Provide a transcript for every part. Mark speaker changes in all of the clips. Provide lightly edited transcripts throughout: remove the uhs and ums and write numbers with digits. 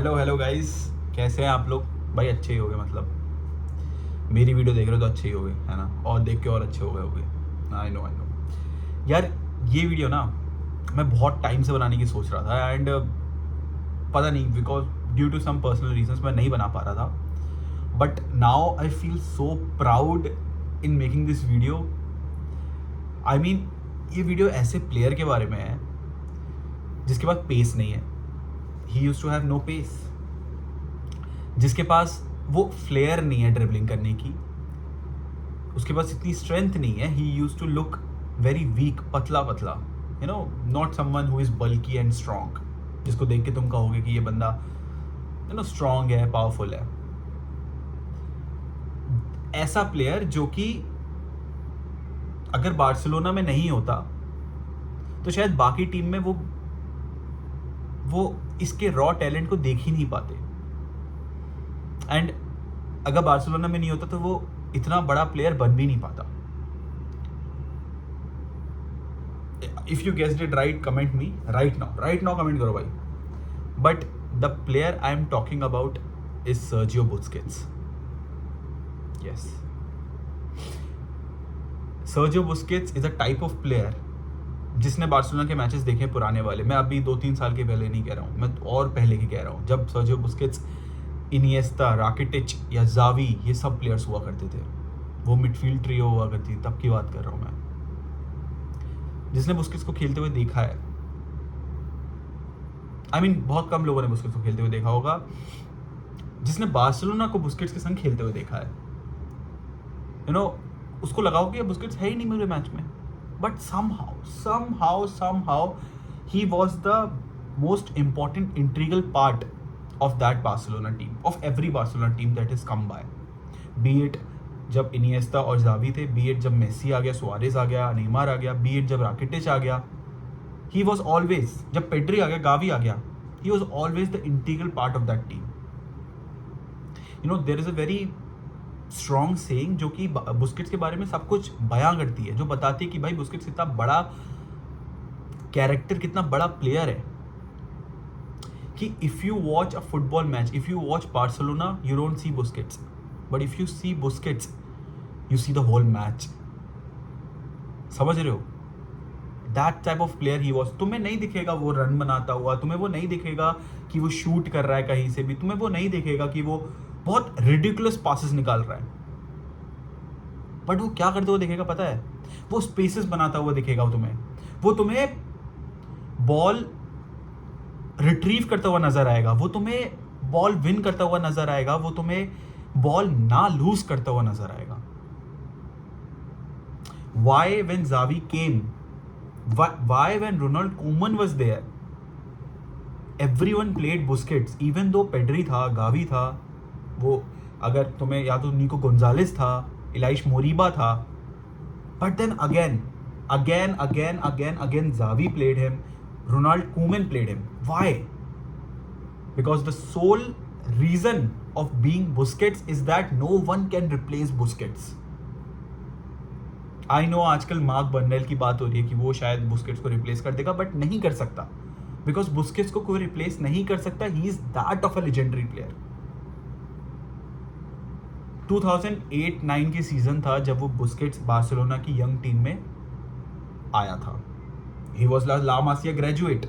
Speaker 1: Hello guys, कैसे हैं आप लोग? भाई अच्छे ही हो गए, मतलब मेरी वीडियो देख रहे हो तो अच्छे ही हो गए, है ना? और देख के और अच्छे हो गए। आई नो यार, ये वीडियो ना मैं बहुत टाइम से बनाने की सोच रहा था एंड पता नहीं, because due to some personal reasons मैं नहीं बना पा रहा था। But now I feel so proud in making this video. I mean, ये वीडियो ऐसे प्लेयर के बारे में है जिसके पास पेस नहीं है। He used to have no pace. जिसके पास वो फ्लेयर नहीं है ड्रिबलिंग करने की, उसके पास इतनी स्ट्रेंथ नहीं है। He used to look very weak, पतला पतला, you know, not someone who is bulky and strong, जिसको देख के तुम कहोगे कि ये बंदा यू नो स्ट्रॉन्ग है, पावरफुल है। ऐसा प्लेयर जो कि अगर बार्सिलोना में नहीं होता तो शायद बाकी टीम में वो इसके रॉ टैलेंट को देख ही नहीं पाते। एंड अगर बार्सिलोना में नहीं होता तो वो इतना बड़ा प्लेयर बन भी नहीं पाता। If you guessed it right, comment me right now comment करो भाई। But the player I am talking about is Sergio Busquets. Yes, Sergio Busquets is a type of player जिसने बार्सिलोना के मैचेस देखे पुराने वाले। मैं अभी 2-3 साल के पहले नहीं कह रहा हूँ, मैं और पहले की कह रहा हूँ, जब सर्जियो बुस्केट्स, इनिएस्टा, राकिटिच या जावी, ये सब प्लेयर्स हुआ करते थे। वो मिडफील्ड ट्रियो हुआ करती, तब की बात कर रहा हूँ मैं। जिसने बुस्केट्स को खेलते हुए देखा है, आई मीन बहुत कम लोगों ने बुस्केट्स को खेलते हुए देखा होगा। जिसने बार्सिलोना को बुस्केट्स के संग खेलते हुए देखा है, यू नो, उसको लगाओ कि बुस्केट्स है ही नहीं मेरे मैच में। But somehow he was the most important integral part of that Barcelona team, of every Barcelona team that has come by. Be it जब इनिएस्टा और जावी थे, बी इट जब मेसी आ गया, सुआरेज आ गया, नेमार आ गया, B it जब Rakitic आ गया, ही वॉज ऑलवेज, जब पेड्री आ गया, गावी आ गया, he was always the integral part of that team. You know, there is a very strong saying जो कि बुस्केट्स के बारे में सब कुछ बयां करती है, जो बताती है कि भाई बुस्केट्स कितना बड़ा कैरेक्टर, कितना बड़ा प्लेयर है। कि if you watch a football match, if you watch Barcelona, you don't see Busquets, but if you see Busquets, you see the whole match. समझ रहे हो? That type of player he was. तुम्हें नहीं दिखेगा वो run बनाता हुआ, तुम्हें वो नहीं दिखेगा कि वो शूट कर रहा है कहीं से भी, तुम्हें वो नहीं दिखेगा कि वो बहुत रिडिकुलस पासेस निकाल रहा है। बट वो क्या करते हुए दिखेगा पता है? वो स्पेसेस बनाता हुआ दिखेगा वो तुम्हें बॉल रिट्रीव करता हुआ नजर आएगा, वो तुम्हें बॉल विन करता हुआ नजर आएगा, वो तुम्हें बॉल ना लूज करता हुआ नजर आएगा। Why when Xavi came, why when Ronald Koeman was there, everyone played Busquets, even though Pedri था, गावी था, वो अगर तुम्हें या तो निको गोंजालेस था, इलाइश मोरीबा था, but then again Xavi played him, Ronald Koeman played him. Why? Because the sole reason of being Busquets is that no one can replace Busquets. I know आजकल मार्क बर्नेल की बात हो रही है कि वो शायद बुस्केट्स को रिप्लेस कर देगा, बट नहीं कर सकता, बिकॉज बुस्केट्स को कोई रिप्लेस नहीं कर सकता। He is that of a legendary player. 2008-9 की सीजन था जब वो बुस्केट्स बार्सिलोना की यंग टीम में आया था। He was La Masia graduate,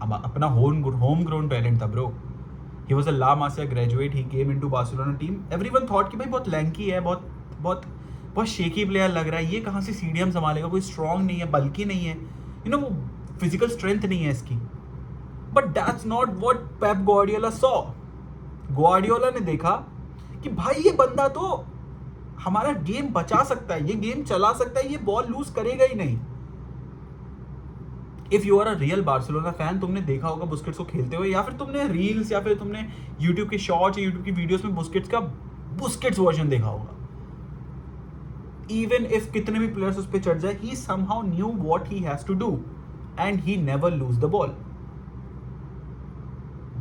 Speaker 1: अपना होम ग्रोन टैलेंट था bro. He was a La Masia graduate, he came into Barcelona team. Everyone thought कि भाई बहुत लैंकी है, बहुत शेकी प्लेयर लग रहा है, ये कहाँ से सीडीएम संभालेगा, कोई स्ट्रॉन्ग नहीं है, बल्कि नहीं है, यू नो, वो फिजिकल स्ट्रेंथ नहीं है इसकी। But that's not what Pep Guardiola saw. Guardiola ने देखा कि भाई ये बंदा तो हमारा गेम बचा सकता है, ये गेम चला सकता है, ये बॉल लूज करेगा ही नहीं। If you are a real Barcelona fan, तुमने देखा होगा बुस्केट्स को खेलते हुए, या फिर तुमने रील्स या फिर तुमने यूट्यूब के शॉर्ट्स या यूट्यूब की वीडियोस में बुस्केट्स वर्जन देखा होगा। Even if कितने भी प्लेयर्स उस पर चढ़ जाए, he somehow knew what he has to do and he never lose the ball.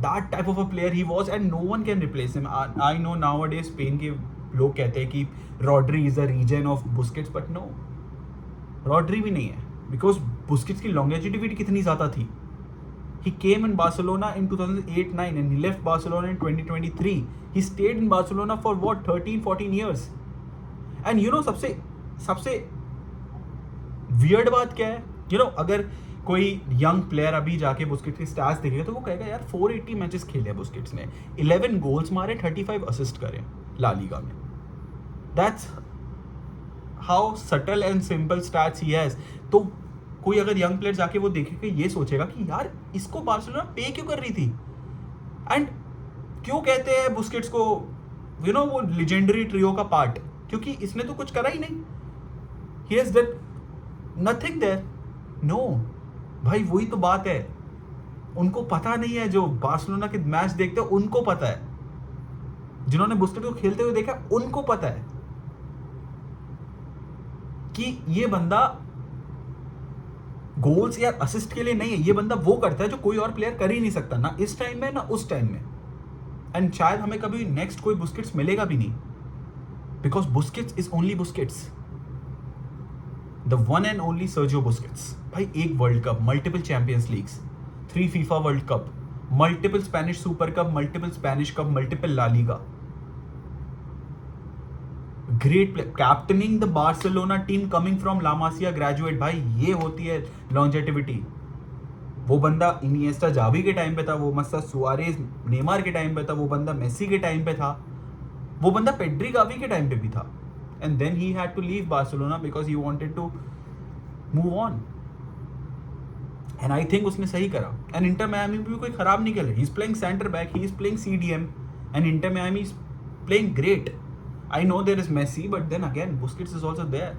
Speaker 1: That type of a player he was and no one can replace him. I know nowadays Spain के लोग कहते हैं कि Rodri is a regen of Busquets, but no, Rodri भी नहीं है, because Busquets की longevity कितनी ज़्यादा थी। He came in Barcelona in 2008-9 and he left Barcelona in 2023. He stayed in Barcelona for what, 13-14 years. And you know सबसे weird बात क्या है, you know, अगर कोई यंग प्लेयर अभी जाके बुस्केट्स की स्टैट्स देखेगा तो वो कहेगा यार 480 मैचेस खेले हैं बुस्केट्स ने, 11 गोल्स मारे, 35 असिस्ट करे ला लीगा में. That's how subtle and simple stats he has. तो कोई अगर यंग प्लेयर जाके वो देखेगा, ये सोचेगा कि यार इसको बार्सिलोना पे क्यों कर रही थी. एंड क्यों कहते हैं बुस्केट्स को यू नो वो लेजेंडरी ट्रियो का पार्ट, क्योंकि इसने तो कुछ करा ही नहीं. He has done nothing there. No भाई, वही तो बात है. उनको पता नहीं है, जो बार्सिलोना के मैच देखते हैं उनको पता है, जिन्होंने बुस्केट्स को खेलते हुए देखा उनको पता है कि ये बंदा गोल्स या असिस्ट के लिए नहीं है. ये बंदा वो करता है जो कोई और प्लेयर कर ही नहीं सकता, ना इस टाइम में ना उस टाइम में. एंड शायद हमें कभी नेक्स्ट कोई बुस्केट्स मिलेगा भी नहीं, because Busquets is only Busquets, the one and only Sergio Busquets. भाई एक world cup, multiple champions leagues, 3 FIFA world cup, multiple Spanish super cup, multiple Spanish cup, multiple La Liga. Great player, captaining the Barcelona team coming from La Masia graduate. भाई ये होती है longevity. वो बंदा Iniesta Xavi के time पे था, वो मस्सा सुआरेज नेमार के टाइम पे था, वो बंदा मेसी के टाइम पे था, वो बंदा पेड्री गावी के टाइम पे भी था. And then he had to leave Barcelona because he wanted to move on. And I think उसने सही करा. एंड इंटर मियामी भी कोई खराब नहीं खेल रही. He is playing centre back, he is playing CDM, and inter Miami is playing great. I know there is Messi, but then again, Busquets is also there.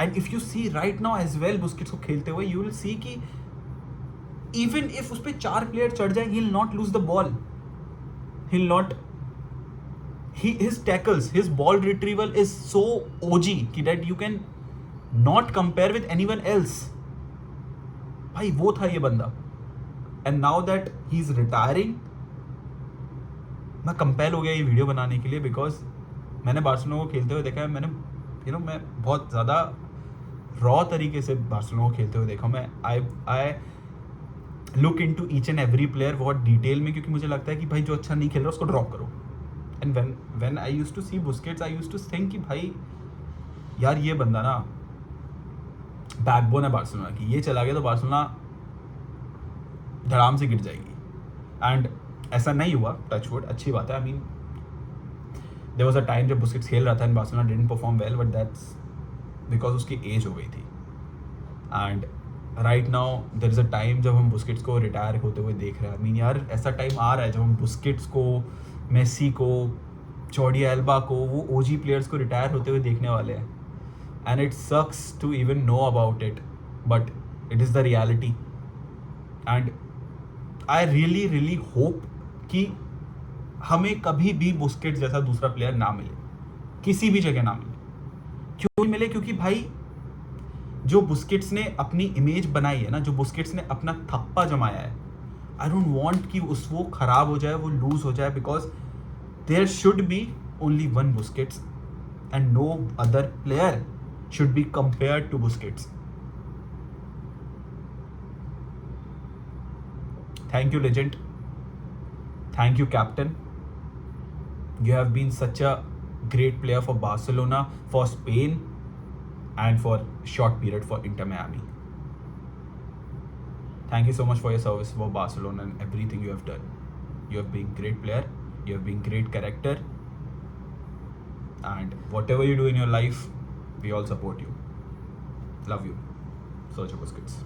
Speaker 1: And if you see right now as well, Busquets को खेलते हुए, you will see कि even if उस पे 4 player चढ़ जाए, he'll not lose the ball. He'll not. His tackles, his ball retrieval is so OG कि that you can not compare with anyone else. भाई वो था ये बंदा. And now that he's retiring, मैं कंपेल हो गया ये वीडियो बनाने के लिए, बिकॉज मैंने बार्सिलोना को खेलते हुए देखा है. मैंने मैं बहुत ज़्यादा रॉ तरीके से बार्सिलोना को खेलते हुए देखा. मैं I look into each and every player बहुत डिटेल में, क्योंकि मुझे लगता है कि भाई जो अच्छा नहीं खेल रहा उसको ड्रॉप करो. And when I used to see Busquets, I used to think कि भाई यार ये बंदा ना बैकबोन है बार्सिलोना की. ये चला गया तो बार्सिलोना धड़ाम से गिर जाएगी. एंड ऐसा नहीं हुआ, टच वुड, अच्छी बात है. I mean there was a time जब बुस्केट्स खेल रहा था and Barcelona didn't perform well, but that's because उसकी एज हो गई थी. And right now there is a time जब हम बुस्केट्स को रिटायर होते हुए देख रहे हैं. आई मीन यार ऐसा टाइम आ रहा है जब हम बुस्केट्स को, मेसी को, जॉर्डी एल्बा को, वो OG प्लेयर्स को रिटायर होते हुए देखने वाले हैं. And it sucks to even know about it, but it is the reality. And I really hope कि हमें कभी भी बुस्केट्स जैसा दूसरा प्लेयर ना मिले, किसी भी जगह ना मिले. क्यों नहीं मिले? क्योंकि भाई जो बुस्केट्स ने अपनी इमेज बनाई है ना, जो बुस्केट्स ने अपना थप्पा जमाया है, आई डोंट वांट कि वो खराब हो जाए, वो लूज हो जाए, because there should be only one Busquets and no other player should be compared to Busquets. Thank you, legend. Thank you, captain. You have been such a great player for Barcelona, for Spain, and for a short period for Inter Miami. Thank you so much for your service for Barcelona and everything you have done. You have been a great player. You have been great character. And whatever you do in your life, we all support you. Love you. Sergio Busquets.